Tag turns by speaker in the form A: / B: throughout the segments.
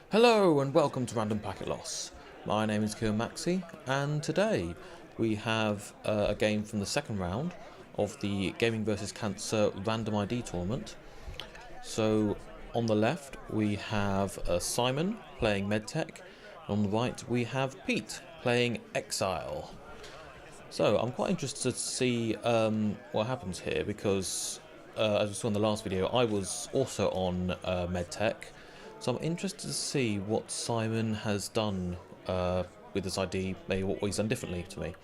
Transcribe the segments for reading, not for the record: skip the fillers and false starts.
A: Hello and welcome to Random Packet Loss. My name is Kieran Maxey and today we have a game from the second round of the Gaming vs Cancer Random ID tournament. So on the left we have Simon playing Medtech, and on the right we have Pete playing Exile. So I'm quite interested to see what happens here because as we saw in the last video I was also on Medtech. So I'm interested to see what Simon has done with this ID, maybe what he's done differently to me.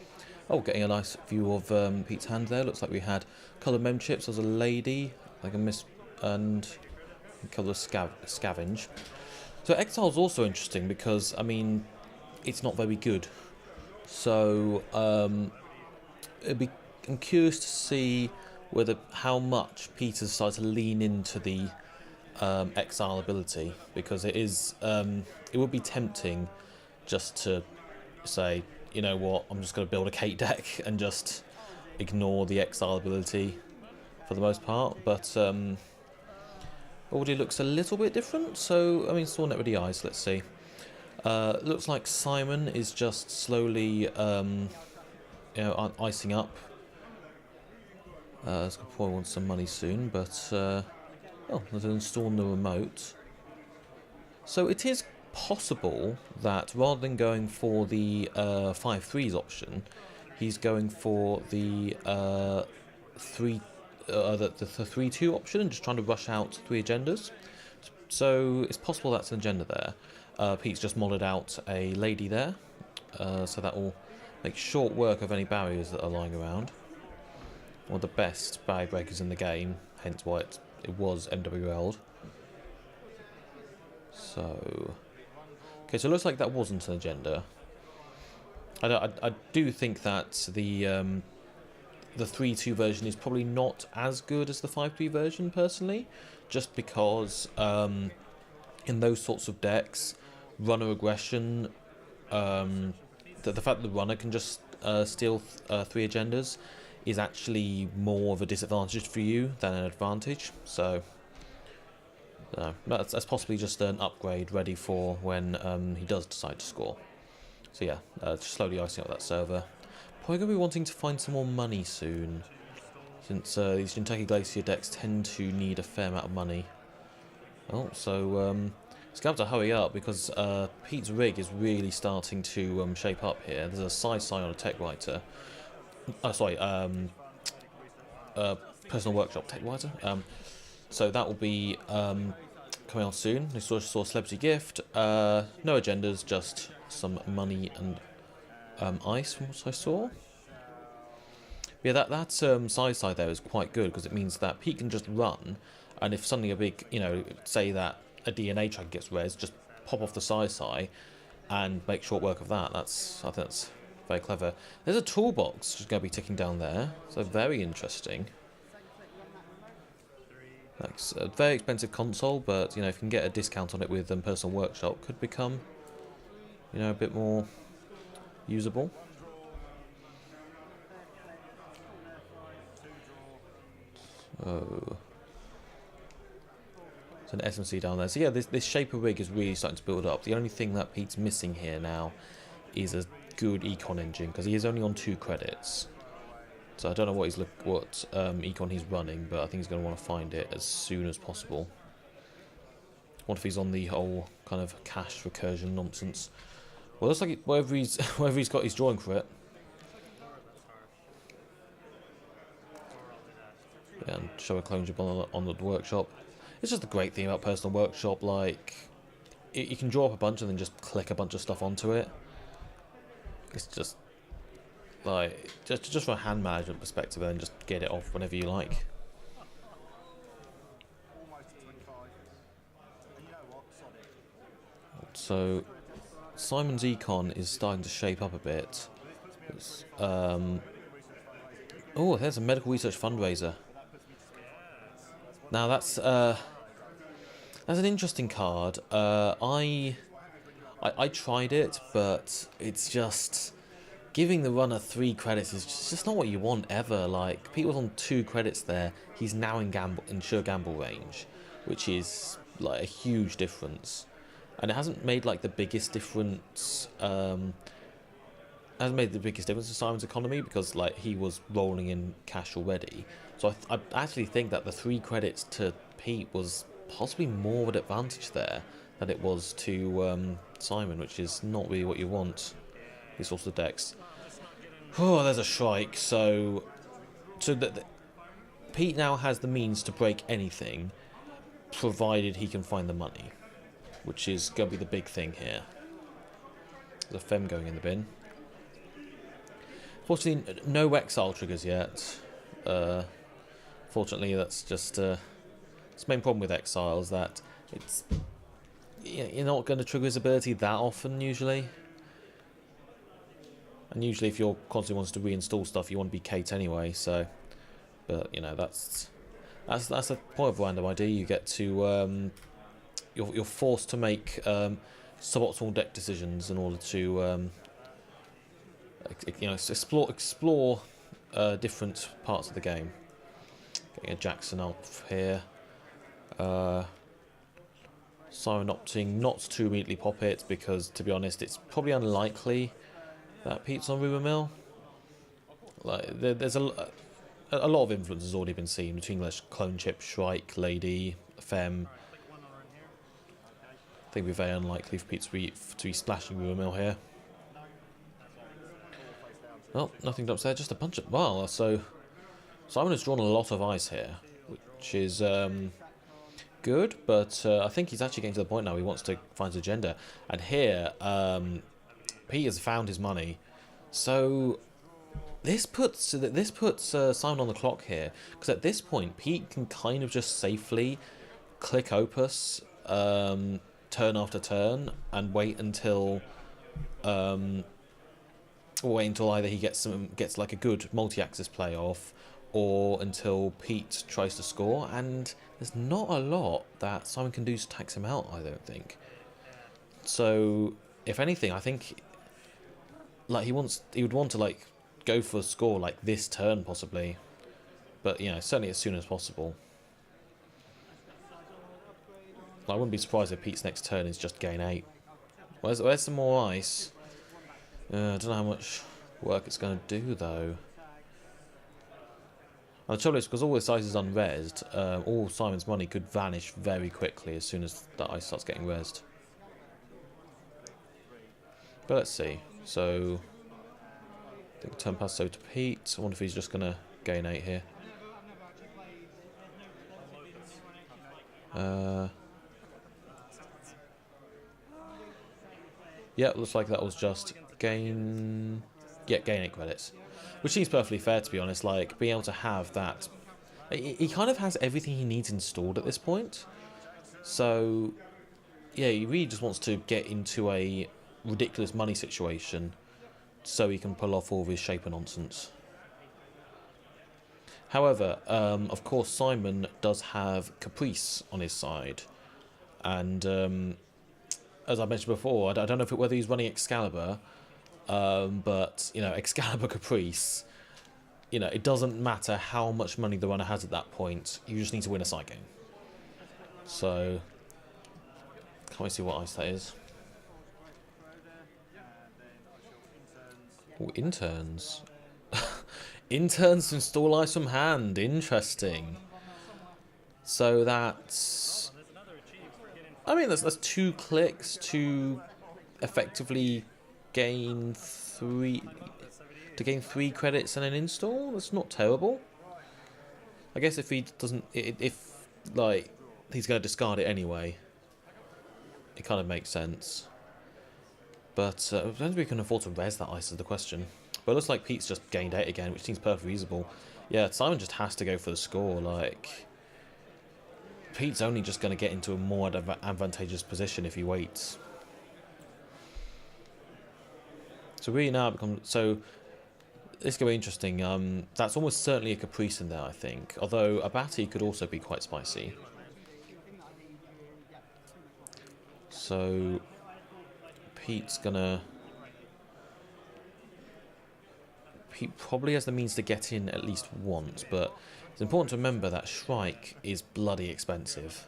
A: Oh, getting a nice view of Pete's hand there. Looks like we had coloured mem chips. There's a lady, like a miss, and colour scavenge. So Exile's also interesting because, I mean, it's not very good. So I'm curious to see how much Pete has started to lean into the Exile ability, because it would be tempting just to say, you know what, I'm just going to build a Kate deck and just ignore the Exile ability for the most part, but audio looks a little bit different, so I mean, it's all net with the eyes. Let's see. Looks like Simon is just slowly icing up. He's going to probably want some money soon, but oh, there's an install on the remote. So it is possible that rather than going for the 5-3s option, he's going for the 3-2 option and just trying to rush out 3 agendas. So it's possible that's an agenda there. Pete's just modded out a lady there, so that will make short work of any barriers that are lying around. One of the best barrier breakers in the game, hence why it was MWL'd. So, okay, so it looks like that wasn't an agenda. I do think that the 3-2 version is probably not as good as the 5-3 version, personally, just because in those sorts of decks, runner aggression, the fact that the runner can just steal 3 agendas is actually more of a disadvantage for you than an advantage. So that's possibly just an upgrade ready for when he does decide to score. So yeah, just slowly icing up that server. Probably going to be wanting to find some more money soon, since these Kentucky Glacier decks tend to need a fair amount of money. Oh, so it's going to have to hurry up because Pete's rig is really starting to shape up here. There's a side-sign on a tech writer. Personal workshop tech writer. So that will be coming out soon. We saw celebrity gift. No agendas, just some money and ice from what I saw. Yeah, that side there is quite good because it means that Pete can just run, and if something a big, say that a DNA track gets res, just pop off the side and make short work of that. I think that's very clever. There's a toolbox which is going to be ticking down there, so very interesting. That's a very expensive console, but if you can get a discount on it with Personal Workshop, could become a bit more usable. So an SMC down there. So yeah, this Shaper rig is really starting to build up. The only thing that Pete's missing here now is a good econ engine, because he is only on 2 credits. So I don't know what econ he's running, but I think he's going to want to find it as soon as possible. What if he's on the whole kind of cache recursion nonsense? Well, looks like wherever he's got his drawing for it. Yeah, and show a clone job on the workshop. It's just the great thing about Personal Workshop, like you can draw up a bunch and then just click a bunch of stuff onto it. It's just like just from a hand management perspective, and then just get it off whenever you like. So Simon's econ is starting to shape up a bit. Oh, there's a medical research fundraiser. Now that's an interesting card. I tried it, but it's just giving the runner 3 credits is just not what you want ever. Like, Pete was on 2 credits there. He's now in sure gamble range, which is like a huge difference. and it hasn't made like the biggest difference. Hasn't made the biggest difference to Simon's economy because like he was rolling in cash already. So I actually think that the 3 credits to Pete was possibly more of an advantage there than it was to Simon, which is not really what you want. These sorts of decks. Oh, there's a Shrike. So Pete now has the means to break anything, provided he can find the money, which is going to be the big thing here. There's a Fem going in the bin. Fortunately, no Exile triggers yet. Fortunately, that's just it's the main problem with Exile is that it's you're not going to trigger his ability that often usually. And usually, if you're constantly wants to reinstall stuff, you want to be Kate anyway. So, but you know that's the point of random ID. You get to you're forced to make suboptimal deck decisions in order to explore different parts of the game. Getting a Jackson up here. Siren opting not to immediately pop it because, to be honest, it's probably unlikely that Pete's on Rumour Mill. Like there's a lot of influence has already been seen between Clone Chip, Shrike, Lady, Fem. I think it'd be very unlikely for Pete to be splashing Rumour Mill here. Well, nothing dumps there, just a bunch of... Wow, so Simon has drawn a lot of ice here, which is good, but I think he's actually getting to the point now he wants to find his agenda. And here, Pete has found his money. So this puts Simon on the clock here, because at this point, Pete can kind of just safely click Opus turn after turn and wait until... wait until either he gets like a good multi-axis play off, or until Pete tries to score. And there's not a lot that Simon can do to tax him out, I don't think. So, if anything, I think like he would want to like go for a score like this turn possibly, but you know certainly as soon as possible. I wouldn't be surprised if Pete's next turn is just gain 8. Where's some more ice? I don't know how much work it's going to do, though. And the trouble is, because all this ice is unresed, all Simon's money could vanish very quickly as soon as that ice starts getting resed. But let's see. So, I think turn pass over to Pete. I wonder if he's just going to gain 8 here. Yeah, looks like that was just gain 8 credits, which seems perfectly fair, to be honest. Like being able to have that, he kind of has everything he needs installed at this point. So yeah, he really just wants to get into a ridiculous money situation so he can pull off all of his shaper nonsense. However, of course, Simon does have Caprice on his side, and as I mentioned before, I don't know whether he's running Excalibur, but, you know, Excalibur Caprice, you know, it doesn't matter how much money the runner has at that point, you just need to win a side game. So, can't wait to see what ice that is. Oh, interns. Interns to install ice from hand, interesting. So that's... I mean, that's 2 clicks to effectively gain 3 credits and an install. That's not terrible. I guess if he doesn't, if like he's going to discard it anyway, it kind of makes sense. But I don't think we can afford to res that ice is the question. But it looks like Pete's just gained 8 again, which seems perfectly reasonable. Yeah, Simon just has to go for the score. Like, Pete's only just going to get into a more advantageous position if he waits. So really now it becomes... So, this could be interesting. That's almost certainly a Caprice in there, I think. Although a Batty could also be quite spicy. So, Pete's gonna... Pete probably has the means to get in at least once, but it's important to remember that Shrike is bloody expensive.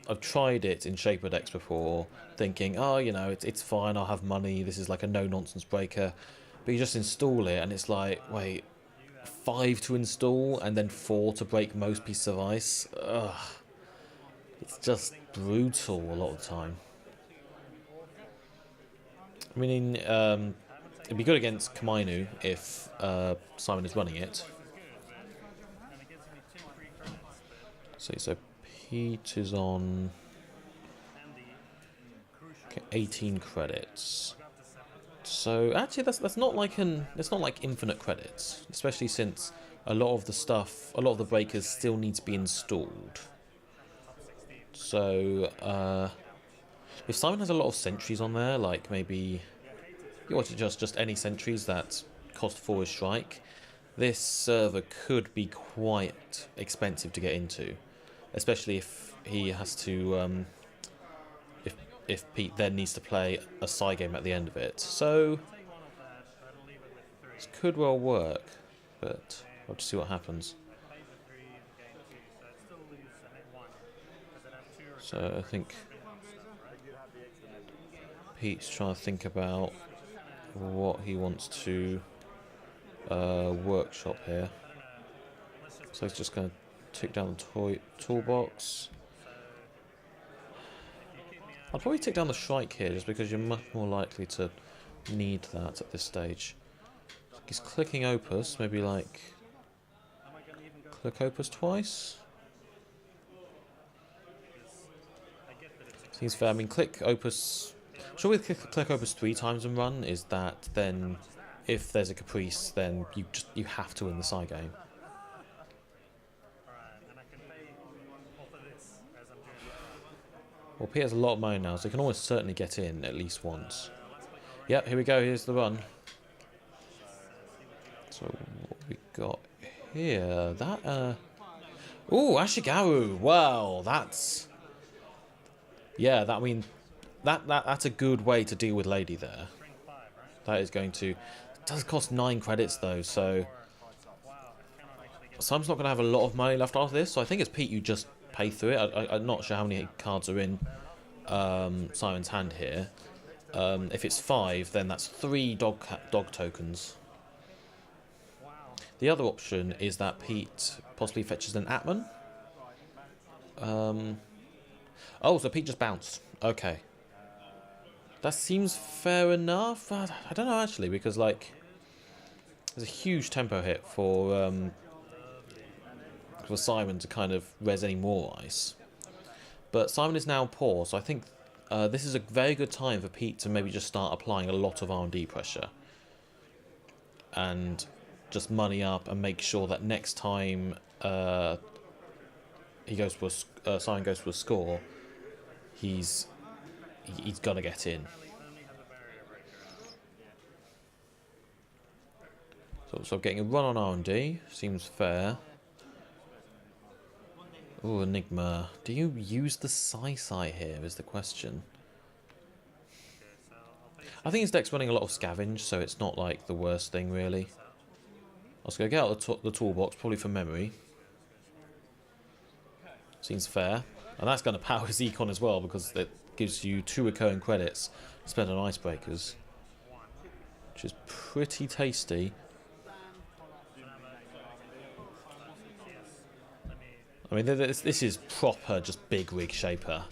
A: I've tried it in Shaper decks before, thinking, oh, you know, it's fine, I'll have money, this is like a no-nonsense breaker. But you just install it, and it's like, wait, 5 to install, and then 4 to break most pieces of ice? Ugh. It's just brutal a lot of the time. I mean, it'd be good against Kamainu if Simon is running it. So Pete is on 18 credits. So actually, that's not like it's not like infinite credits, especially since a lot of the breakers still need to be installed. So if Simon has a lot of sentries on there, like maybe you want to just any sentries that cost 4 a strike, this server could be quite expensive to get into, especially if he has to if Pete then needs to play a side game at the end of it. So this could well work, but I'll just see what happens. So I think Pete's trying to think about what he wants to workshop here. So he's just going to tick down the toolbox. I'll probably tick down the Shrike here, just because you're much more likely to need that at this stage. He's clicking Opus, maybe like click Opus twice. Seems fair. I mean, click Opus. Sure, with click Opus 3 times and run is that then if there's a Caprice, then you have to win the side game. Well, Pete has a lot of money now, so he can almost certainly get in at least once. Yep, here we go. Here's the run. So what we got here? That ooh, Ashigaru. Wow, that's I mean that's a good way to deal with Lady there. That is going to. It does cost 9 credits though, so Simon's not going to have a lot of money left after this. So I think it's Pete, you just pay through it. I'm not sure how many cards are in Simon's hand here. If it's 5, then that's 3 dog tokens. The other option is that Pete possibly fetches an Atman. Oh, so Pete just bounced. Okay. That seems fair enough. I don't know, actually, because, like, there's a huge tempo hit for Simon to kind of res any more ice. But Simon is now poor, so I think this is a very good time for Pete to maybe just start applying a lot of R&D pressure. And just money up and make sure that next time he goes for Simon goes for a score, he's got to get in. So getting a run on R&D seems fair. Oh, Enigma. Do you use the Sai here is the question. I think his deck's running a lot of Scavenge, so it's not like the worst thing really. I was going to get out the toolbox, probably for memory. Seems fair. And that's going to power his econ as well, because it gives you 2 recurring credits spent on icebreakers, which is pretty tasty. I mean, this is proper just big rig shaper.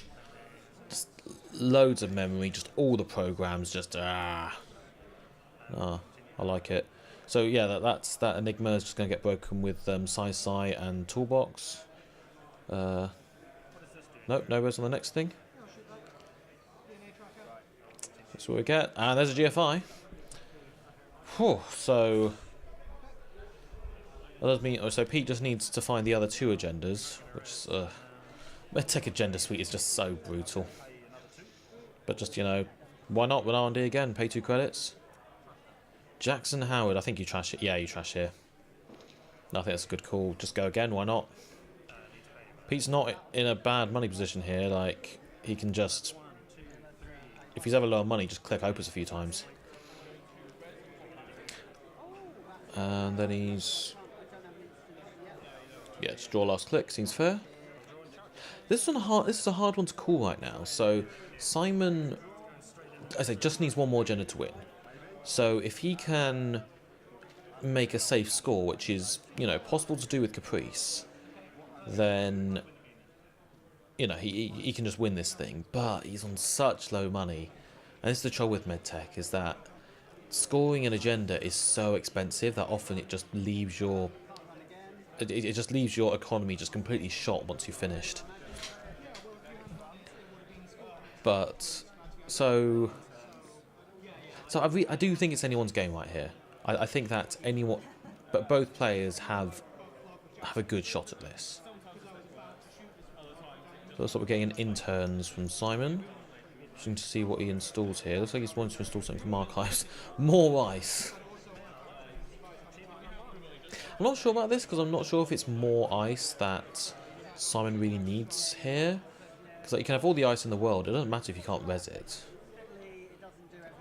A: Just loads of memory, just all the programs, just I like it. So yeah, that Enigma is just going to get broken with Sai and Toolbox. Nope, no res on the next thing. That's what we get. And there's a GFI. Whew, so that does mean, so Pete just needs to find the other 2 agendas, which Medtech agenda suite is just so brutal. But just, you know, why not with R&D again? Pay 2 credits. Jackson Howard, I think you trash it. Yeah, you trash here. I think that's a good call. Just go again, why not? Pete's not in a bad money position here. Like, he can just, if he's ever low on money, just click Opus a few times. And then he's, yeah, just draw last click, seems fair. This is a hard one to call right now. So Simon, I say, just needs one more agenda to win. So if he can make a safe score, which is, you know, possible to do with Caprice, then, you know, he can just win this thing. But he's on such low money, and this is the trouble with Medtech, is that scoring an agenda is so expensive that often it just leaves your it just leaves your economy just completely shot once you've finished. But I do think it's anyone's game right here. I think that anyone, but both players have a good shot at this. So that's what we're getting in interns from Simon. Just need to see what he installs here. Looks like he's wanting to install something from archives. More ice. I'm not sure about this because I'm not sure if it's more ice that Simon really needs here. Because like, you can have all the ice in the world. It doesn't matter if you can't res it.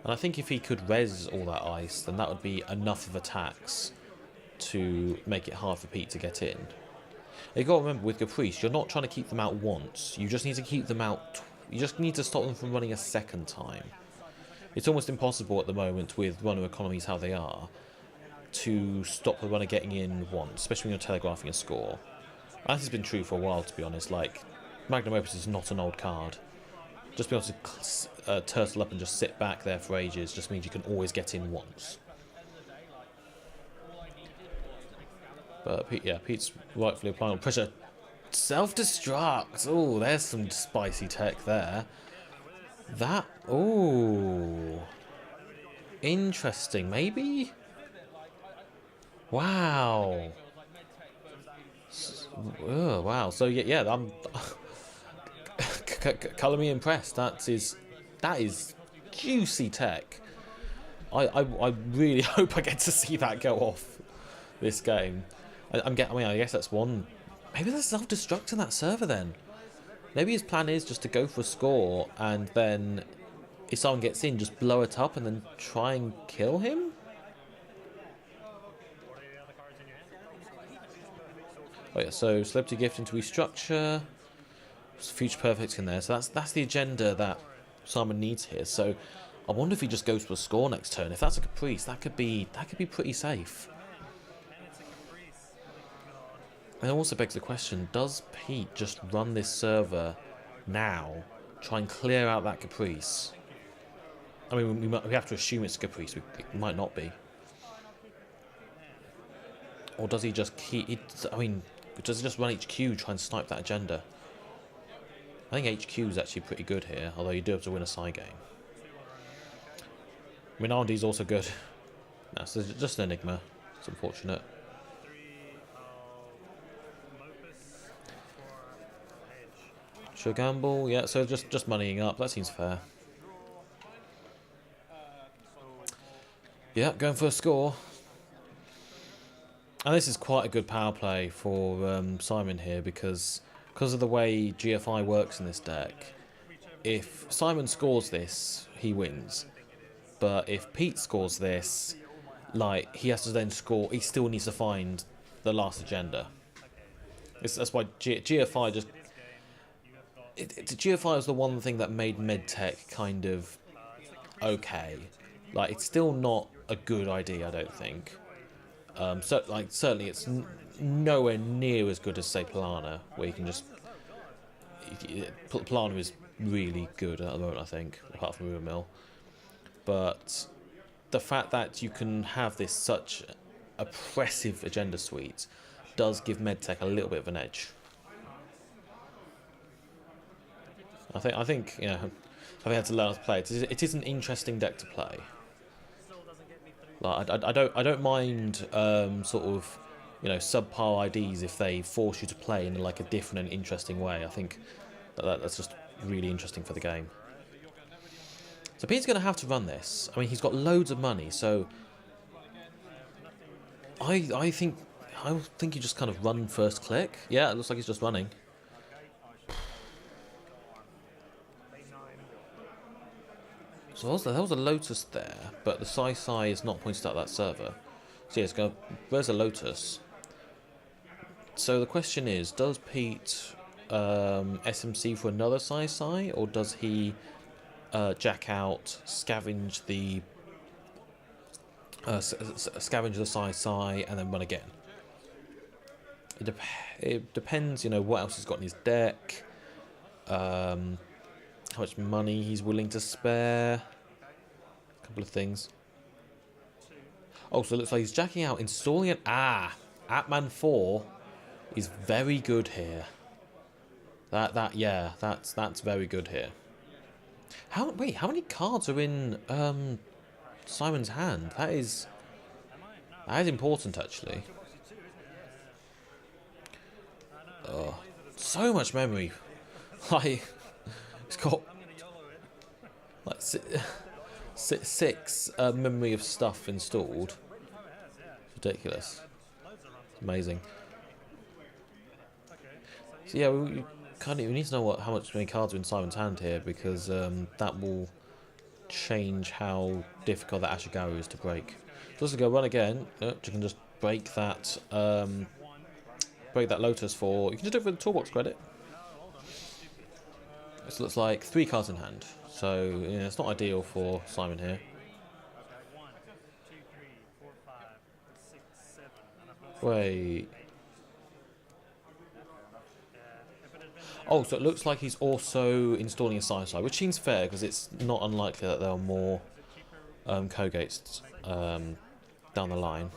A: And I think if he could res all that ice, then that would be enough of attacks to make it hard for Pete to get in. You've got to remember, with Caprice, you're not trying to keep them out once. You just need to keep them out. You just need to stop them from running a second time. It's almost impossible at the moment with runner economies how they are to stop the runner getting in once, especially when you're telegraphing a score. And this has been true for a while, to be honest. Like, Magnum Opus is not an old card. Just being able to turtle up and just sit back there for ages just means you can always get in once. But Pete's rightfully applying on pressure. Self-destruct. Oh, there's some spicy tech there. Interesting. Maybe? Wow. Oh, wow. So yeah, I'm colour me impressed. That is juicy tech. I really hope I get to see that go off this game. I guess that's one. Maybe there's self-destruct in that server then. Maybe his plan is just to go for a score and then if someone gets in, just blow it up and then try and kill him? Oh yeah, so Celebrity Gift into restructure. Future Perfect's in there, so that's the agenda that Simon needs here. So I wonder if he just goes for a score next turn. If that's a Caprice, that could be pretty safe. And it also begs the question, does Pete just run this server now, try and clear out that Caprice? I mean, we have to assume it's a Caprice, it might not be. Or does he just keep it? I mean, does he just run HQ, try and snipe that agenda? I think HQ is actually pretty good here, although you do have to win a side game. I mean, R&D is also good. No, so it's just an enigma. It's unfortunate. Sure gamble, yeah, so just moneying up, that seems fair. Yeah, going for a score. And this is quite a good power play for Simon here because of the way GFI works in this deck. If Simon scores this, he wins. But if Pete scores this, like, he has to then score, he still needs to find the last agenda. That's why GFI just... GFI was the one thing that made Medtech kind of okay. Like, it's still not a good idea, I don't think. Certainly it's nowhere near as good as, say, Plana, where you can just... Plana is really good at the moment, I think, apart from Ruin Mill. But the fact that you can have this such oppressive agenda suite does give Medtech a little bit of an edge. I think you know, I've had to learn how to play it. It is an interesting deck to play. Like I don't mind sort of, you know, subpar IDs if they force you to play in like a different and interesting way. I think that's just really interesting for the game. So Pete's going to have to run this. I mean, he's got loads of money, so I think you just kind of run first click. Yeah, it looks like he's just running. So there was a Lotus there, but the Sai is not pointed out that server. So yeah, where's a Lotus? So the question is, does Pete SMC for another Sai, or does he jack out, scavenge the Sai, and then run again? It depends, you know, what else he's got in his deck, how much money he's willing to spare, a couple of things. Oh, so it looks like he's jacking out, installing an... Atman 4 is very good here. That's very good here. Wait, how many cards are in Simon's hand? That is important, actually. Oh, so much memory. Like, it's got like six memory of stuff installed. It's ridiculous. It's amazing. So yeah, we need to know how many cards are in Simon's hand here, because that will change how difficult that Ashigaru is to break. So let's go run again. You can just break that Lotus for... You can just do it for the toolbox credit. This looks like 3 cards in hand, so yeah, it's not ideal for Simon here. Wait. Oh, so it looks like he's also installing a Sai, which seems fair, because it's not unlikely that there are more Kogates down the line.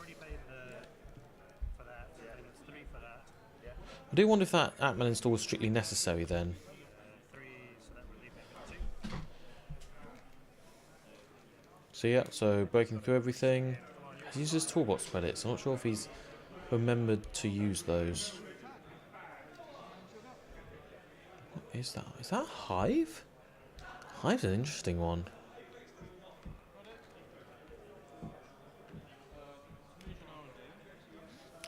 A: I do wonder if that Atman install was strictly necessary then. So yeah, so breaking through everything. He's used his toolbox credits. I'm not sure if he's remembered to use those. What is that? Is that a Hive? Hive's an interesting one.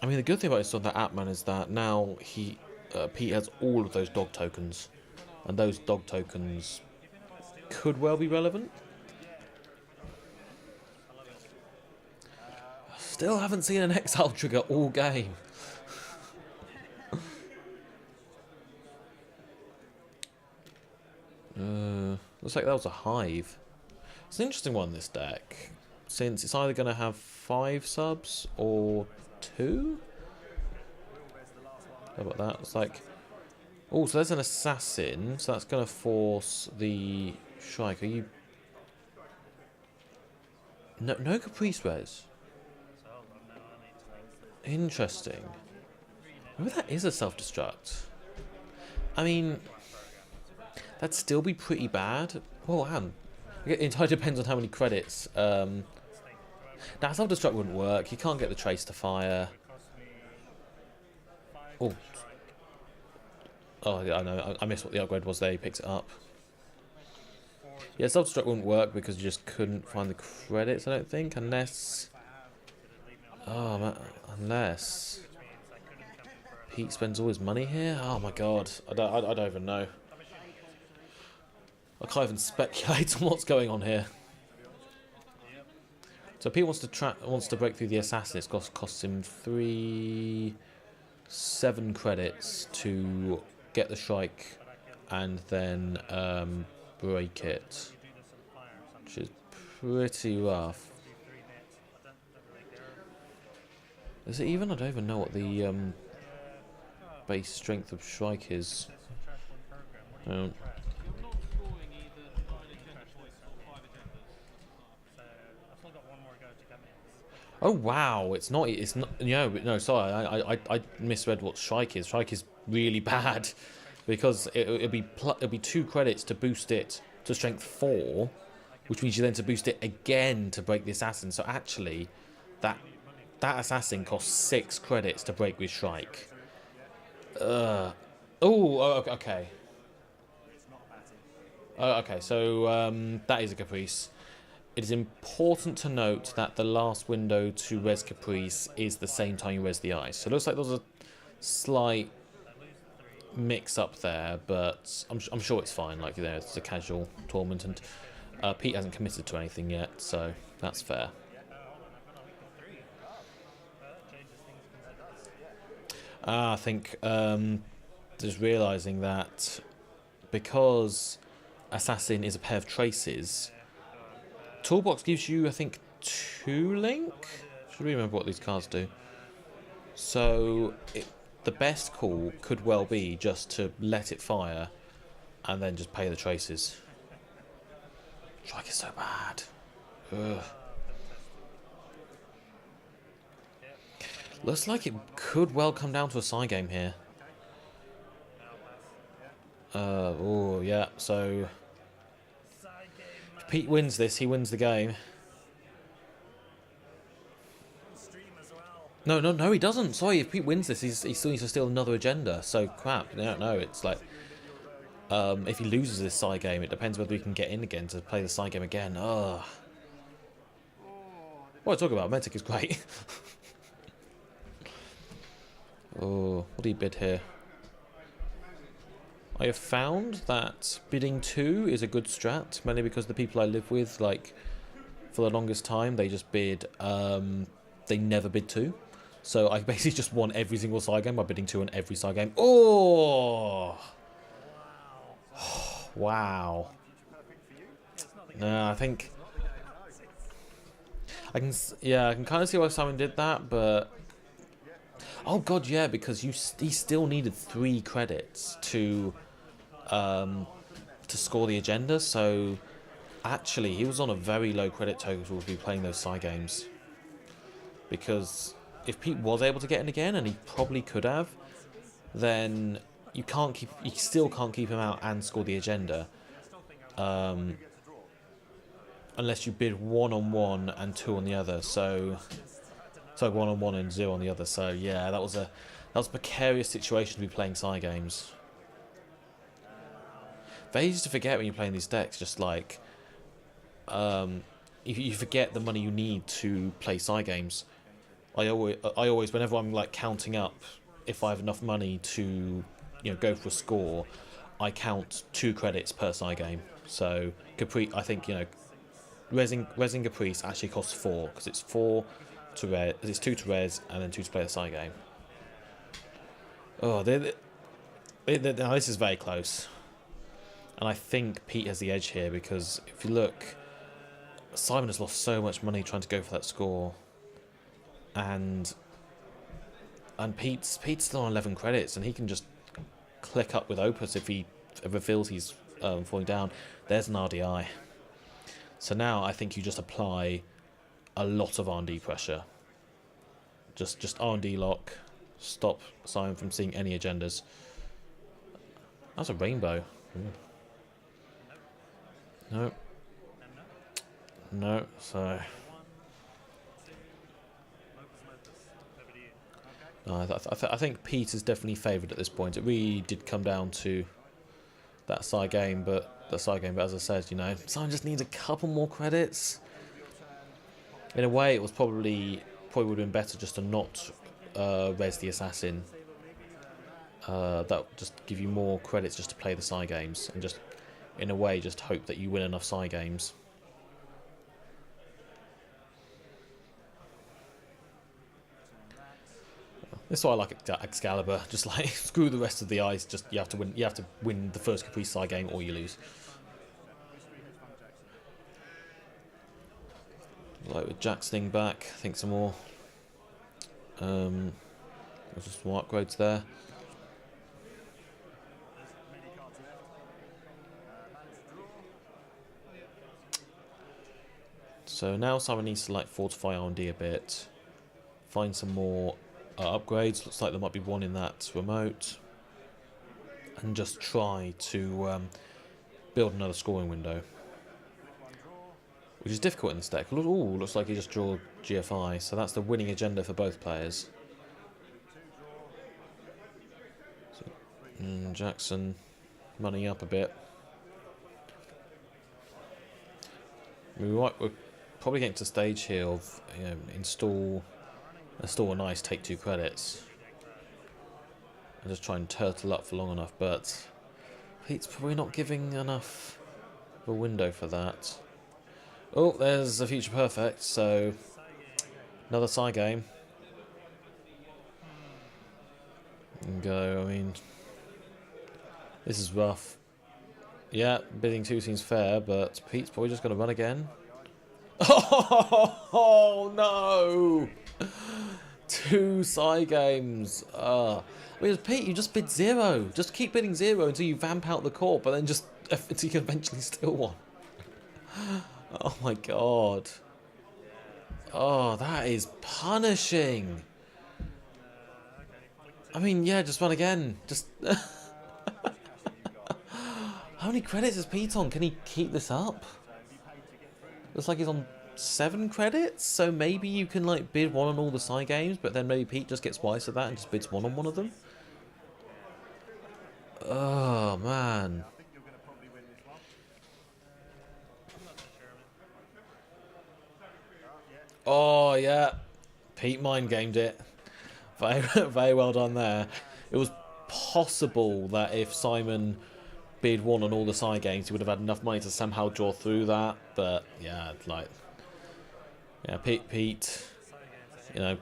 A: I mean, the good thing about this on that Atman is that now Pete has all of those dog tokens, and those dog tokens could well be relevant. Still haven't seen an Exile trigger all game. Looks like that was a Hive. It's an interesting one, this deck, since it's either going to have 5 subs or 2. How about that? It's like... Oh, so there's an assassin, so that's going to force the Shrike. Are you... No Caprice Res. Interesting. Maybe that is a self-destruct. I mean, that'd still be pretty bad. Oh, man. It entirely depends on how many credits. Now, self-destruct wouldn't work. You can't get the trace to fire. Oh. Oh, yeah, I know. I missed what the upgrade was there. He picks it up. Yeah, self-destruct wouldn't work because you just couldn't find the credits, I don't think, unless... Oh, man. Unless Pete spends all his money here? Oh my god, I don't even know. I can't even speculate on what's going on here. So Pete wants to break through the assassin. It costs him 7 credits to get the Shrike and then break it, which is pretty rough. Is it even? I don't even know what the base strength of Shrike is. Oh wow! It's not. No. Sorry, I misread what Shrike is. Shrike is really bad because it'll be 2 credits to boost it to strength 4, which means you then to boost it again to break the assassin. So actually, that assassin costs 6 credits to break with Shrike. Oh, okay. Oh, okay, so that is a Caprice. It is important to note that the last window to res Caprice is the same time you res the ice. So it looks like there's a slight mix-up there, but I'm sure it's fine. Like, you know, it's a casual tournament, and Pete hasn't committed to anything yet, so that's fair. I think just realising that because Assassin is a pair of traces, Toolbox gives you, I think, 2 link? Should we remember what these cards do? So the best call could well be just to let it fire and then just pay the traces. Strike is so bad. Ugh. Looks like it could well come down to a side game here. Oh, yeah, so if Pete wins this, he wins the game. No, he doesn't. Sorry, if Pete wins this, he still needs to steal another agenda. So, crap. No, it's like... if he loses this side game, it depends whether he can get in again to play the side game again. Ugh. What I talk about, Medtech is great. Oh, what do you bid here? I have found that bidding 2 is a good strat, mainly because the people I live with, like, for the longest time, they just bid, they never bid 2. So I basically just won every single side game by bidding 2 on every side game. Oh! Wow. No, I think... I can kind of see why Simon did that, but... Oh god, yeah, because he still needed 3 credits to score the agenda, so actually he was on a very low credit total to be playing those side games. Because if Pete was able to get in again, and he probably could have, then you still can't keep him out and score the agenda. Unless you bid 1 on one and 2 on the other, so 1 on one and 0 on the other. So yeah, that was a precarious situation to be playing side games. Very easy to forget when you're playing these decks. Just like you forget the money you need to play side games. I always, whenever I'm like counting up, if I have enough money to go for a score, I count 2 credits per side game. So I think Resin Caprice actually costs 4 because it's 4 to res, it's 2 to res and then 2 to play the side game. Oh, now this is very close, and I think Pete has the edge here because if you look, Simon has lost so much money trying to go for that score, and Pete's still on 11 credits, and he can just click up with Opus if he ever feels he's falling down. There's an RDI. So now I think you just apply a lot of R&D pressure. Just R&D lock, stop Simon from seeing any agendas. That's a rainbow. No. No, so... No, I think Pete is definitely favoured at this point. It really did come down to that side game, but as I said, Simon just needs a couple more credits. In a way, it was probably would have been better just to not res the assassin. That would just give you more credits just to play the side games, and just, in a way, just hope that you win enough side games. This is why I like Excalibur. Just like screw the rest of the ice. Just you have to win. You have to win the first Caprice side game, or you lose. Like with Jacksoning back, I think some more. There's just more upgrades there. So now Simon needs to like fortify R&D a bit, find some more upgrades. Looks like there might be one in that remote, and just try to build another scoring window, which is difficult in this deck. Ooh, looks like he just drew GFI, so that's the winning agenda for both players. So, Jackson money up a bit. We're probably getting to the stage here of install a nice, take 2 credits, and just try and turtle up for long enough, but Pete's probably not giving enough of a window for that. Oh, there's a future perfect, so another side game. And go, I mean, This is rough. Yeah, bidding 2 seems fair, but Pete's probably just going to run again. Oh, no! 2 side games. Whereas Pete, you just bid 0. Just keep bidding 0 until you vamp out the court, but then just until you can eventually steal one. Oh my god. Oh, that is punishing. I mean, yeah, just run again. Just. How many credits is Pete on? Can he keep this up? Looks like he's on 7 credits, so maybe you can like bid 1 on all the side games, but then maybe Pete just gets twice of that and just bids 1 on one of them. Oh man. Oh yeah, Pete mind gamed it. Very, very well done there. It was possible that if Simon bid 1 on all the side games, he would have had enough money to somehow draw through that. But yeah, like, yeah, Pete, you know,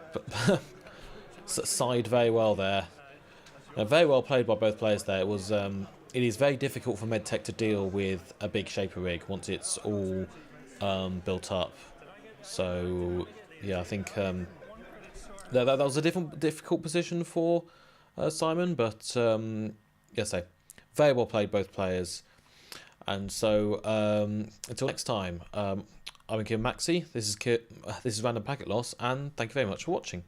A: side very well there. Very well played by both players there. It was, it is very difficult for Medtech to deal with a big shaper rig once it's all built up. So yeah, I think that was a difficult position for Simon, but yes, very well played both players. And so until next time, I'm Kim Maxi. This is Random Packet Loss, and thank you very much for watching.